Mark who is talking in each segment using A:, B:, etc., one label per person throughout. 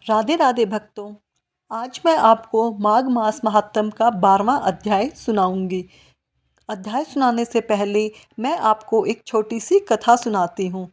A: राधे राधे भक्तों। आज मैं आपको माघ मास महात्म का 12वां अध्याय सुनाऊंगी। अध्याय सुनाने से पहले मैं आपको एक छोटी सी कथा सुनाती हूँ।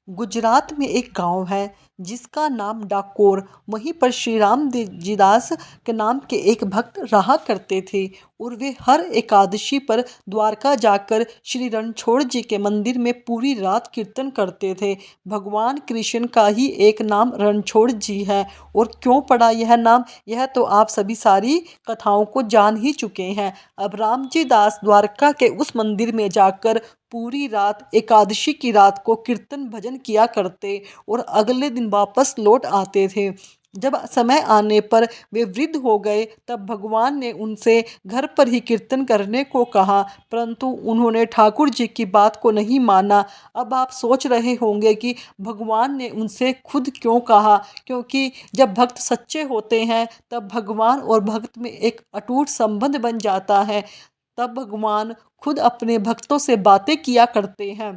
A: गुजरात में एक गांव है जिसका नाम डाकोर। वहीं पर श्री राम जी दास के नाम के एक भक्त रहा करते थे और वे हर एकादशी पर द्वारका जाकर श्री रणछोड़ जी के मंदिर में पूरी रात कीर्तन करते थे। भगवान कृष्ण का ही एक नाम रणछोड़ जी है। और क्यों पड़ा यह नाम, यह तो आप सभी सारी कथाओं को जान ही चुके हैं। अब राम जी दास द्वारका के उस मंदिर में जाकर पूरी रात एकादशी की रात को कीर्तन भजन किया करते और अगले दिन वापस लौट आते थे। जब समय आने पर वे वृद्ध हो गए तब भगवान ने उनसे घर पर ही कीर्तन करने को कहा, परंतु उन्होंने ठाकुर जी की बात को नहीं माना। अब आप सोच रहे होंगे कि भगवान ने उनसे खुद क्यों कहा, क्योंकि जब भक्त सच्चे होते हैं तब भगवान और भक्त में एक अटूट संबंध बन जाता है। तब भगवान खुद अपने भक्तों से बातें किया करते हैं,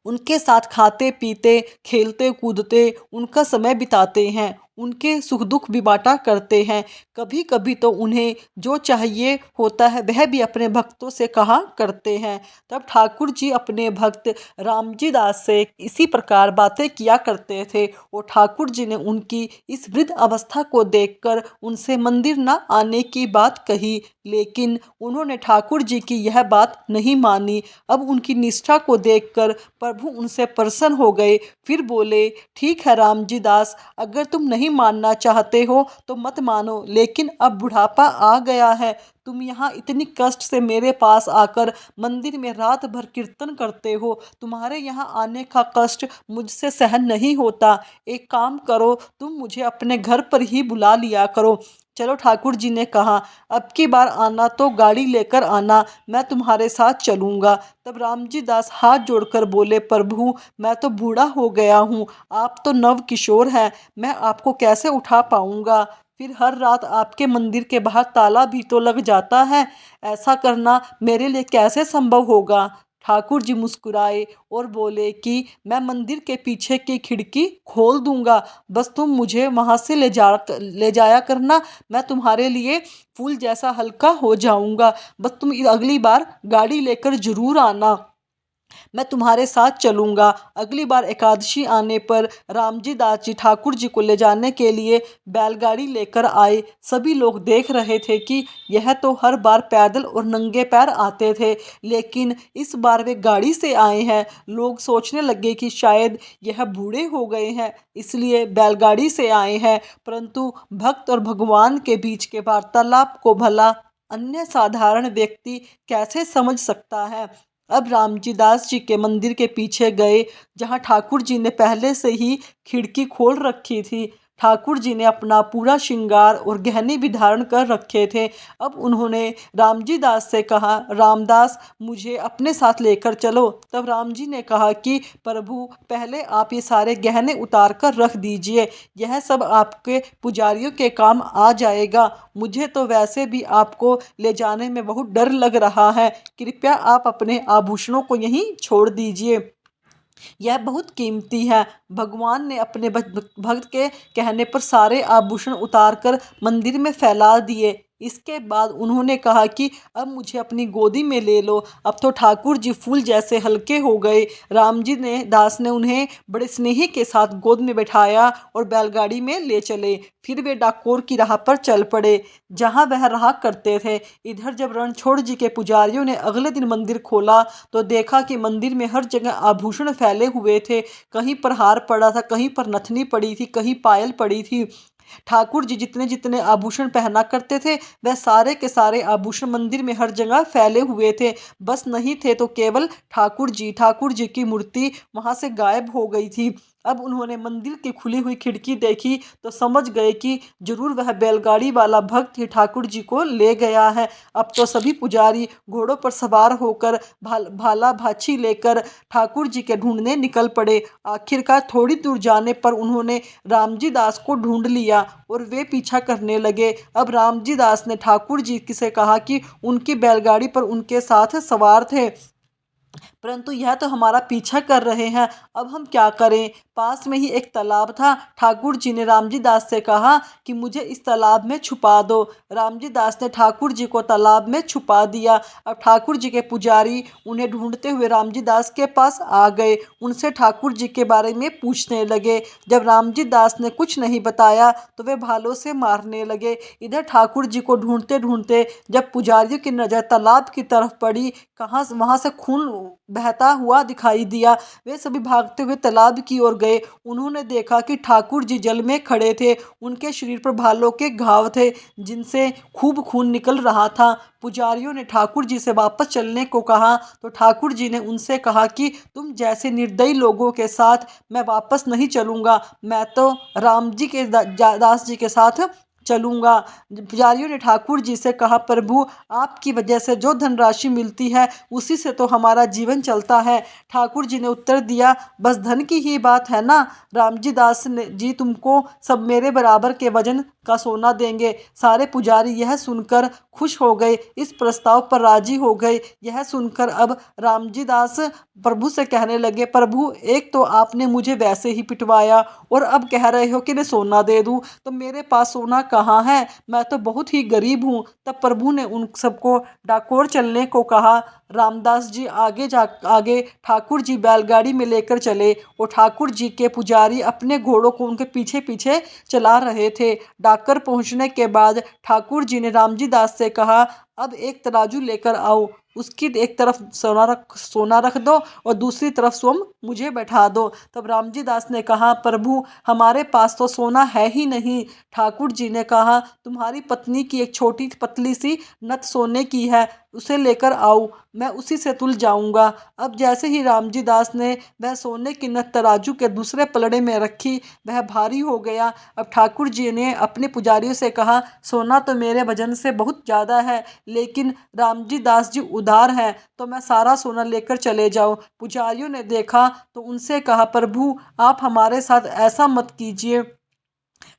A: उनके साथ खाते पीते खेलते कूदते उनका समय बिताते हैं, उनके सुख दुख भी बांटा करते हैं। कभी कभी तो उन्हें जो चाहिए होता है वह भी अपने भक्तों से कहा करते हैं। तब ठाकुर जी अपने भक्त राम जी दास से इसी प्रकार बातें किया करते थे और ठाकुर जी ने उनकी इस वृद्ध अवस्था को देखकर उनसे मंदिर न आने की बात कही, लेकिन उन्होंने ठाकुर जी की यह बात नहीं मानी। अब उनकी निष्ठा को देखकर प्रभु उनसे प्रसन्न हो गए। फिर बोले, ठीक है राम जी दास, अगर तुम नहीं मानना चाहते हो तो मत मानो, लेकिन अब बुढ़ापा आ गया है। तुम यहाँ इतनी कष्ट से मेरे पास आकर मंदिर में रात भर कीर्तन करते हो, तुम्हारे यहाँ आने का कष्ट मुझसे सहन नहीं होता। एक काम करो, तुम मुझे अपने घर पर ही बुला लिया करो। चलो, ठाकुर जी ने कहा, अब की बार आना तो गाड़ी लेकर आना, मैं तुम्हारे साथ चलूँगा। तब रामजी दास हाथ जोड़कर बोले, प्रभु मैं तो बूढ़ा हो गया हूँ, आप तो नव किशोर हैं, मैं आपको कैसे उठा पाऊँगा। फिर हर रात आपके मंदिर के बाहर ताला भी तो लग जाता है, ऐसा करना मेरे लिए कैसे संभव होगा। ठाकुर जी मुस्कुराए और बोले कि मैं मंदिर के पीछे की खिड़की खोल दूंगा, बस तुम मुझे वहां से ले जाया करना, मैं तुम्हारे लिए फूल जैसा हल्का हो जाऊंगा। बस तुम अगली बार गाड़ी लेकर जरूर आना, मैं तुम्हारे साथ चलूंगा। अगली बार एकादशी आने पर रामजी दास जी ठाकुर जी को ले जाने के लिए बैलगाड़ी लेकर आए। सभी लोग देख रहे थे कि यह तो हर बार पैदल और नंगे पैर आते थे, लेकिन इस बार वे गाड़ी से आए हैं। लोग सोचने लगे कि शायद यह बूढ़े हो गए हैं इसलिए बैलगाड़ी से आए हैं, परंतु भक्त और भगवान के बीच के वार्तालाप को भला अन्य साधारण व्यक्ति कैसे समझ सकता है। अब रामजी दास जी के मंदिर के पीछे गए, जहाँ ठाकुर जी ने पहले से ही खिड़की खोल रखी थी। ठाकुर जी ने अपना पूरा श्रृंगार और गहने भी धारण कर रखे थे। अब उन्होंने रामजी दास से कहा, रामदास मुझे अपने साथ लेकर चलो। तब राम जी ने कहा कि प्रभु पहले आप ये सारे गहने उतार कर रख दीजिए, यह सब आपके पुजारियों के काम आ जाएगा। मुझे तो वैसे भी आपको ले जाने में बहुत डर लग रहा है, कृपया आप अपने आभूषणों को यहीं छोड़ दीजिए, यह बहुत कीमती है। भगवान ने अपने भक्त के कहने पर सारे आभूषण उतारकर मंदिर में फैला दिए। इसके बाद उन्होंने कहा कि अब मुझे अपनी गोदी में ले लो। अब तो ठाकुर जी फूल जैसे हल्के हो गए। राम जी ने दास ने उन्हें बड़े स्नेह के साथ गोद में बैठाया और बैलगाड़ी में ले चले। फिर वे डाकोर की राह पर चल पड़े, जहाँ वह रहा करते थे। इधर जब रणछोड़ जी के पुजारियों ने अगले दिन मंदिर खोला तो देखा कि मंदिर में हर जगह आभूषण फैले हुए थे। कहीं पर हार पड़ा था, कहीं पर नथनी पड़ी थी, कहीं पायल पड़ी थी। ठाकुर जी जितने जितने आभूषण पहना करते थे वह सारे के सारे आभूषण मंदिर में हर जगह फैले हुए थे। बस नहीं थे तो केवल ठाकुर जी की मूर्ति वहां से गायब हो गई थी। अब उन्होंने मंदिर की खुली हुई खिड़की देखी तो समझ गए कि जरूर वह बैलगाड़ी वाला भक्त ही ठाकुर जी को ले गया है। अब तो सभी पुजारी घोड़ों पर सवार होकर भाला भाछी लेकर ठाकुर जी के ढूंढने निकल पड़े। आखिरकार थोड़ी दूर जाने पर उन्होंने रामजी दास को ढूंढ लिया और वे पीछा करने लगे। अब रामजी दास ने ठाकुर जी से कहा कि उनकी बैलगाड़ी पर उनके साथ सवार थे, परंतु यह तो हमारा पीछा कर रहे हैं, अब हम क्या करें। पास में ही एक तालाब था। ठाकुर जी ने रामजी दास से कहा कि मुझे इस तालाब में छुपा दो। रामजी दास ने ठाकुर जी को तालाब में छुपा दिया। अब ठाकुर जी के पुजारी उन्हें ढूंढते हुए रामजी दास के पास आ गए। उनसे ठाकुर जी के बारे में पूछने लगे। जब रामजी दास ने कुछ नहीं बताया तो वे भालों से मारने लगे। इधर ठाकुर जी को ढूंढते ढूंढते जब पुजारियों की नज़र तालाब की तरफ पड़ी, कहाँ वहाँ से खून बहता हुआ दिखाई दिया। वे सभी भागते हुए तालाब की ओर गए। उन्होंने देखा कि ठाकुर जी जल में खड़े थे। उनके शरीर पर भालों के घाव थे जिनसे खूब खून निकल रहा था। पुजारियों ने ठाकुर जी से वापस चलने को कहा तो ठाकुर जी ने उनसे कहा कि तुम जैसे निर्दयी लोगों के साथ मैं वापस नहीं चलूँगा, मैं तो राम जी के दास जी के साथ चलूँगा। पुजारियों ने ठाकुर जी से कहा, प्रभु आपकी वजह से जो धनराशि मिलती है उसी से तो हमारा जीवन चलता है। ठाकुर जी ने उत्तर दिया, बस धन की ही बात है ना, रामजी दास ने जी तुमको सब मेरे बराबर के वजन का सोना देंगे। सारे पुजारी यह सुनकर खुश हो गए, इस प्रस्ताव पर राजी हो गए। यह सुनकर अब रामजी दास प्रभु से कहने लगे, प्रभु एक तो आपने मुझे वैसे ही पिटवाया और अब कह रहे हो कि मैं सोना दे दूं, तो मेरे पास सोना कहाँ है, मैं तो बहुत ही गरीब हूँ। तब प्रभु ने उन सबको डाकोर चलने को कहा। रामदास जी आगे ठाकुर जी बैलगाड़ी में लेकर चले और ठाकुर जी के पुजारी अपने घोड़ों को उनके पीछे पीछे चला रहे थे। डाकर पहुंचने के बाद ठाकुर जी ने रामजी दास से कहा, अब एक तराजू लेकर आओ, उसकी एक तरफ सोना रख दो और दूसरी तरफ स्वयं मुझे बैठा दो। तब रामजी दास ने कहा, प्रभु हमारे पास तो सोना है ही नहीं। ठाकुर जी ने कहा, तुम्हारी पत्नी की एक छोटी पतली सी नथ सोने की है, उसे लेकर आओ, मैं उसी से तुल जाऊंगा। अब जैसे ही रामजी दास ने वह सोने की नथ तराजू के दूसरे पलड़े में रखी, वह भारी हो गया। अब ठाकुर जी ने अपने पुजारियों से कहा, सोना तो मेरे वजन से बहुत ज़्यादा है, लेकिन रामजी दास जी उदार हैं, तो मैं सारा सोना लेकर चले जाऊं। पुजारियों ने देखा तो उनसे कहा, प्रभु आप हमारे साथ ऐसा मत कीजिए।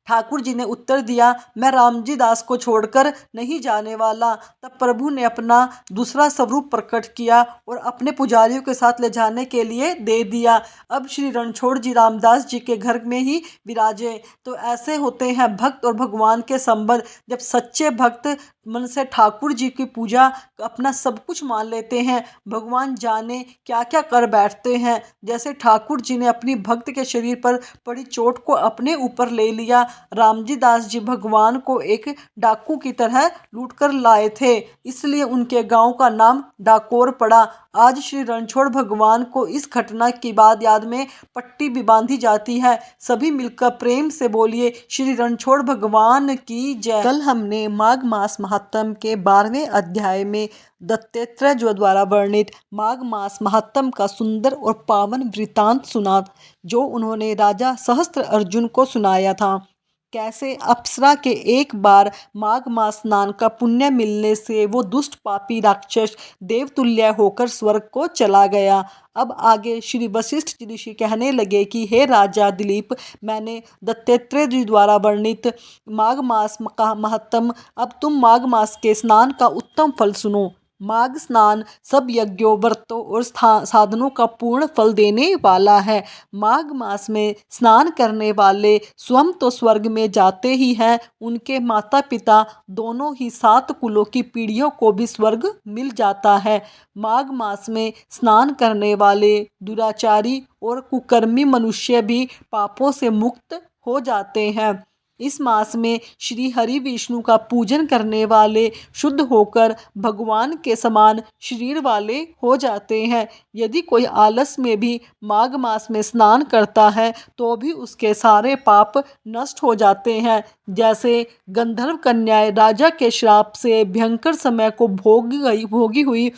A: ठाकुर जी ने उत्तर दिया, मैं रामजी दास को छोड़कर नहीं जाने वाला। तब प्रभु ने अपना दूसरा स्वरूप प्रकट किया और अपने पुजारियों के साथ ले जाने के लिए दे दिया। अब श्री रणछोड़ जी रामदास जी के घर में ही विराजे। तो ऐसे होते हैं भक्त और भगवान के संबंध। जब सच्चे भक्त मन से ठाकुर जी की पूजा अपना सब कुछ मान लेते हैं, भगवान जाने क्या क्या कर बैठते हैं। जैसे ठाकुर जी ने अपनी भक्त के शरीर पर पड़ी चोट को अपने ऊपर ले लिया। रामजी दास जी भगवान को एक डाकू की तरह लूट कर लाए थे, इसलिए उनके गांव का नाम डाकोर पड़ा। आज श्री रणछोड़ भगवान को इस घटना की बाद याद में पट्टी भी बांधी जाती है। सभी मिलकर प्रेम से बोलिए, श्री रणछोड़ भगवान की जय। कल हमने माघ मास महात्म के 12वें अध्याय में दत्तात्रेय जो द्वारा वर्णित माघ मास महात्म का सुंदर और पावन वृतांत सुना, जो उन्होंने राजा सहस्त्र अर्जुन को सुनाया था। कैसे अप्सरा के एक बार माघ मास स्नान का पुण्य मिलने से वो दुष्ट पापी राक्षस देवतुल्य होकर स्वर्ग को चला गया। अब आगे श्री वशिष्ठ जी ऋषि कहने लगे कि हे राजा दिलीप, मैंने दत्तात्रेय जी द्वारा वर्णित माघ मास का महत्तम, अब तुम माघ मास के स्नान का उत्तम फल सुनो। माघ स्नान सब यज्ञों व्रतों और साधनों का पूर्ण फल देने वाला है। माघ मास में स्नान करने वाले स्वयं तो स्वर्ग में जाते ही हैं, उनके माता पिता दोनों ही 7 कुलों की पीढ़ियों को भी स्वर्ग मिल जाता है। माघ मास में स्नान करने वाले दुराचारी और कुकर्मी मनुष्य भी पापों से मुक्त हो जाते हैं। इस मास में श्री हरि विष्णु का पूजन करने वाले शुद्ध होकर भगवान के समान शरीर वाले हो जाते हैं। यदि कोई आलस में भी माघ मास में स्नान करता है तो भी उसके सारे पाप नष्ट हो जाते हैं। जैसे गंधर्व कन्याएं राजा के श्राप से भयंकर समय को भोगी हुई,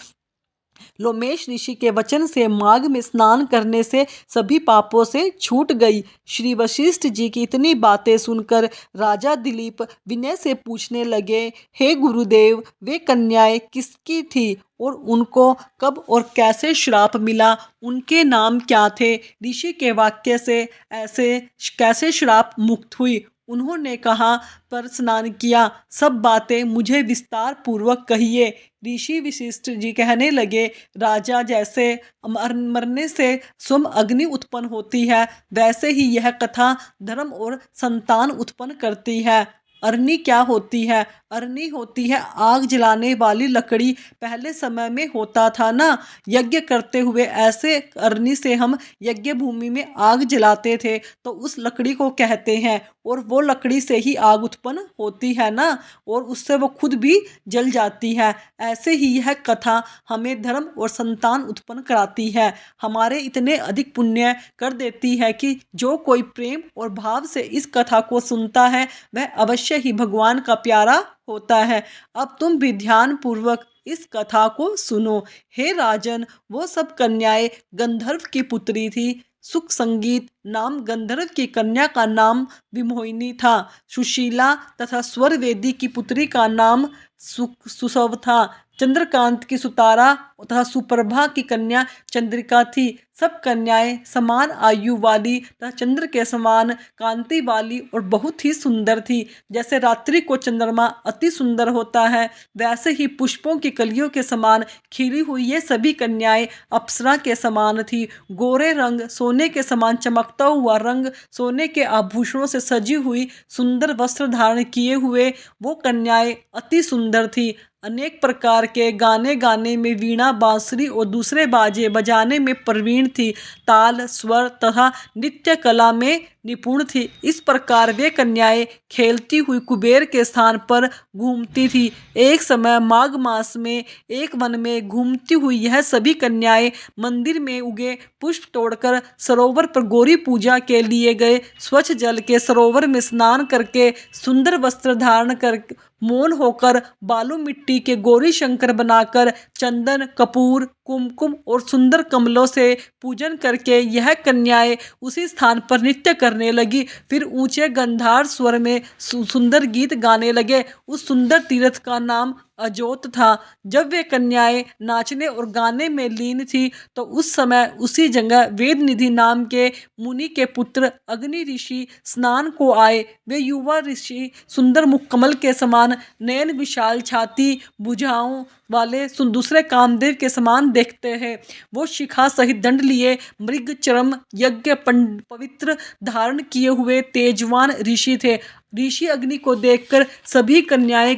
A: लोमेश ऋषि के वचन से माघ में स्नान करने से सभी पापों से छूट गई। श्री वशिष्ठ जी की इतनी बातें सुनकर राजा दिलीप विनय से पूछने लगे, हे गुरुदेव, वे कन्याएं किसकी थी और उनको कब और कैसे श्राप मिला, उनके नाम क्या थे? ऋषि के वाक्य से ऐसे कैसे श्राप मुक्त हुई उन्होंने कहाँ पर स्नान किया, सब बातें मुझे विस्तार पूर्वक कहिए। ऋषि वशिष्ठ जी कहने लगे, राजा जैसे मरने से स्वयं अग्नि उत्पन्न होती है, वैसे ही यह कथा धर्म और संतान उत्पन्न करती है। अरनी क्या होती है? अरनी होती है आग जलाने वाली लकड़ी। पहले समय में होता था ना, यज्ञ करते हुए ऐसे अरनी से हम यज्ञ भूमि में आग जलाते थे, तो उस लकड़ी को कहते हैं। और वो लकड़ी से ही आग उत्पन्न होती है ना, और उससे वो खुद भी जल जाती है। ऐसे ही यह कथा हमें धर्म और संतान उत्पन्न कराती है, हमारे इतने अधिक पुण्य कर देती है कि जो कोई प्रेम और भाव से इस कथा को सुनता है वह अवश्य ही भगवान का प्यारा होता है। अब तुम भी ध्यान पूर्वक इस कथा को सुनो। हे राजन, वो सब कन्याएं गंधर्व की पुत्री थी। सुख संगीत नाम गंधर्व की कन्या का नाम विमोहिनी था। सुशीला तथा स्वरवेदी की पुत्री का नाम सुसव था। चंद्रकांत की सुतारा तथा सुप्रभा की कन्या चंद्रिका थी। सब कन्याएं समान आयु वाली तथा चंद्र के समान कांति वाली और बहुत ही सुंदर थी। जैसे रात्रि को चंद्रमा अति सुंदर होता है, वैसे ही पुष्पों की कलियों के समान खिली हुई ये सभी कन्याएं अप्सरा के समान थी। गोरे रंग, सोने के समान चमकता हुआ रंग, सोने के आभूषणों से सजी हुई, सुंदर वस्त्र धारण किए हुए वो कन्याएं अति सुंदर थी। अनेक प्रकार के गाने गाने में, वीणा, बांसुरी और दूसरे बाजे बजाने में प्रवीण थी। ताल, स्वर तथा नृत्य कला में निपुण थी। इस प्रकार वे कन्याएं खेलती हुई कुबेर के स्थान पर घूमती थी। एक समय माघ मास में एक वन में घूमती हुई यह सभी कन्याएं मंदिर में उगे पुष्प तोड़कर सरोवर पर गौरी पूजा के लिए गए। स्वच्छ जल के सरोवर में स्नान करके, सुंदर वस्त्र धारण कर, मौन होकर, बालू मिट्टी के गौरी शंकर बनाकर, चंदन, कपूर, कुमकुम और सुंदर कमलों से पूजन करके यह कन्याएं उसी स्थान पर नृत्य करने लगी। फिर ऊंचे गंधार स्वर में सुंदर गीत गाने लगे। उस सुंदर तीर्थ का नाम अजोत था। जब वे कन्याएं नाचने और गाने में लीन थी, तो उस समय उसी जगह वेद निधि नाम के मुनि के पुत्र अग्नि ऋषि स्नान को आए। वे युवा ऋषि सुंदर मुखकमल के समान, नयन विशाल छाती, भुजाओं वाले दूसरे कामदेव के समान देखते हैं। वो शिखा सहित दंड लिए, मृग चरम यज्ञ पवित्र धारण किए हुए तेजवान ऋषि थे। ऋषि अग्नि को देखकर सभी कन्याएं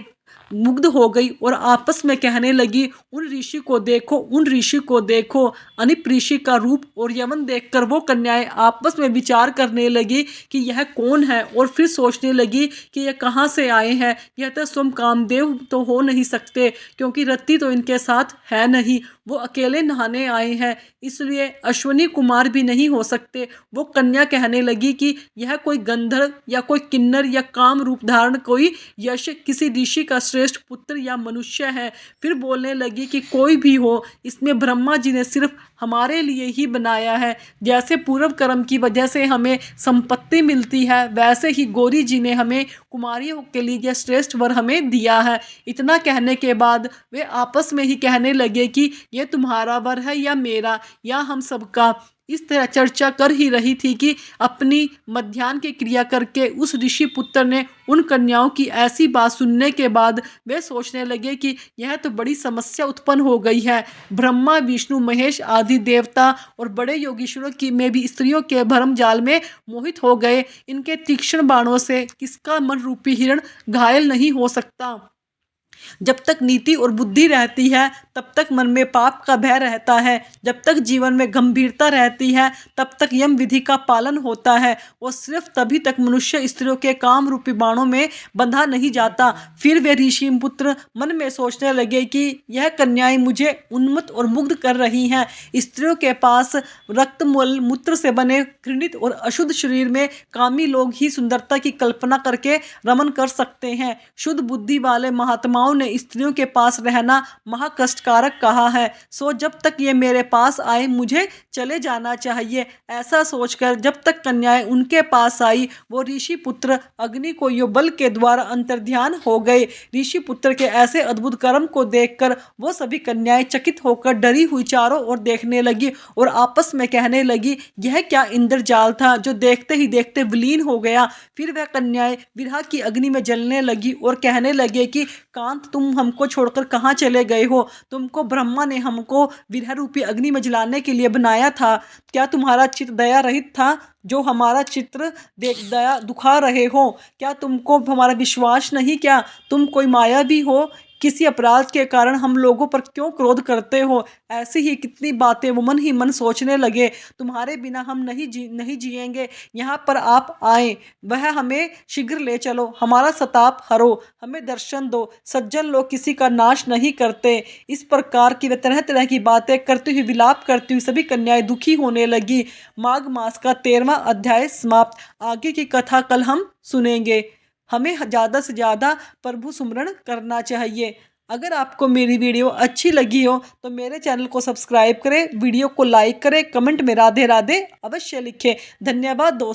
A: मुग्ध हो गई और आपस में कहने लगी, उन ऋषि को देखो, उन ऋषि को देखो। अनिप ऋषि का रूप और यवन देखकर वो कन्याएं आपस में विचार करने लगी कि यह कौन है, और फिर सोचने लगी कि यह कहाँ से आए हैं। यह तो स्वयं कामदेव तो हो नहीं सकते, क्योंकि रति तो इनके साथ है नहीं। वो अकेले नहाने आए हैं, इसलिए अश्वनी कुमार भी नहीं हो सकते। वो कन्या कहने लगी कि यह कोई गंधर्व या कोई किन्नर या काम रूप धारण कोई यश किसी ऋषि का श्रेष्ठ पुत्र या मनुष्य है। फिर बोलने लगी कि कोई भी हो, इसमें ब्रह्मा जी ने सिर्फ हमारे लिए ही बनाया है। जैसे पूर्व कर्म की वजह से हमें संपत्ति मिलती है, वैसे ही गौरी जी ने हमें कुमारियों के लिए यह श्रेष्ठ वर हमें दिया है। इतना कहने के बाद वे आपस में ही कहने लगे कि यह तुम्हारा वर है या मेरा या हम सबका। इस तरह चर्चा कर ही रही थी कि अपनी मध्याह्न की क्रिया करके उस ऋषि पुत्र ने उन कन्याओं की ऐसी बात सुनने के बाद वे सोचने लगे कि यह तो बड़ी समस्या उत्पन्न हो गई है। ब्रह्मा, विष्णु, महेश आदि देवता और बड़े योगीश्वरों की में भी स्त्रियों के भरम जाल में मोहित हो गए। इनके तीक्ष्ण बाणों से किसका मन रूपी हिरण घायल नहीं हो सकता। जब तक नीति और बुद्धि रहती है, तब तक मन में पाप का भय रहता है। जब तक जीवन में गंभीरता रहती है, तब तक यम विधि का पालन होता है, और सिर्फ तभी तक मनुष्य स्त्रियों के काम रूपी बाणों में बंधा नहीं जाता। फिर वे ऋषि पुत्र मन में सोचने लगे कि यह कन्याएं मुझे उन्मत्त और मुग्ध कर रही हैं। स्त्रियों के पास रक्त मूत्र से बने घृणित और अशुद्ध शरीर में कामी लोग ही सुंदरता की कल्पना करके रमन कर सकते हैं। शुद्ध बुद्धि वाले महात्माओं ने स्त्रियों के पास रहना महाकष्टकारक कहा है। सो जब तक ये मेरे पास आए, मुझे चले जाना चाहिए। ऐसा सोचकर जब तक कन्याएं उनके पास आई, वो ऋषि पुत्र अग्नि को यो बल के द्वारा अंतर्ध्यान हो गए। ऋषि पुत्र के ऐसे अद्भुत कर्म को देखकर वो सभी कन्याएं चकित होकर डरी हुई चारों ओर देखने लगी और आपस में कहने लगी, यह क्या इंद्रजाल था जो देखते ही देखते विलीन हो गया। फिर वह कन्याएं विरह की अग्नि में जलने लगी और कहने लगे कि कांत, तुम हमको छोड़कर कहाँ चले गए हो? तुमको ब्रह्मा ने हमको विरह रूपी अग्नि में जलाने के लिए बनाया था। क्या तुम्हारा चित्त दया रहित था जो हमारा चित्र देख दया दुखा रहे हो? क्या तुमको हमारा विश्वास नहीं? क्या तुम कोई मायावी हो? किसी अपराध के कारण हम लोगों पर क्यों क्रोध करते हो? ऐसी ही कितनी बातें वो मन ही मन सोचने लगे। तुम्हारे बिना हम नहीं जिएंगे। यहाँ पर आप आए, वह हमें शीघ्र ले चलो, हमारा सताप हरो, हमें दर्शन दो। सज्जन लोग किसी का नाश नहीं करते। इस प्रकार की वे तरह तरह की बातें करती हुई, विलाप करती हुई सभी कन्याएं दुखी होने लगी। माघ मास का 13वां अध्याय समाप्त। आगे की कथा कल हम सुनेंगे। हमें ज़्यादा से ज़्यादा प्रभु सुमरण करना चाहिए। अगर आपको मेरी वीडियो अच्छी लगी हो तो मेरे चैनल को सब्सक्राइब करें, वीडियो को लाइक करें, कमेंट में राधे राधे अवश्य लिखें। धन्यवाद दोस्तों।